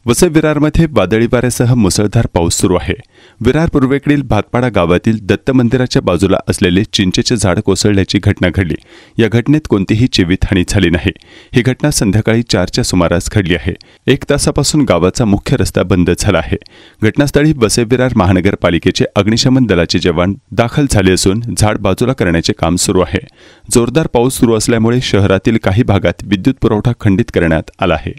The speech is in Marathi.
वसई विरारमध्ये वादळी वाऱ्यासह मुसळधार पाऊस सुरू आहे। विरार पूर्वेकडील भातपाडा गावातील दत्त मंदिराच्या बाजूला असलेले चिंचेचे झाड कोसळल्याची घटना घडली। या घटनेत कोणतीही जीवितहानी झाली नाही। ही घटना संध्याकाळी 4च्या सुमारास घडली आहे। 1 तासापासून गावाचा मुख्य रस्ता बंद झाला आहे। घटनास्थळी वसई विरार महानगरपालिकेचे अग्निशमन दलाचे जवान दाखल झाले असून झाड बाजूला करण्याचे काम सुरू आहे। जोरदार पाऊस सुरू असल्यामुळे शहरातील काही भागात विद्युत पुरवठा खंडित करण्यात आला आहे।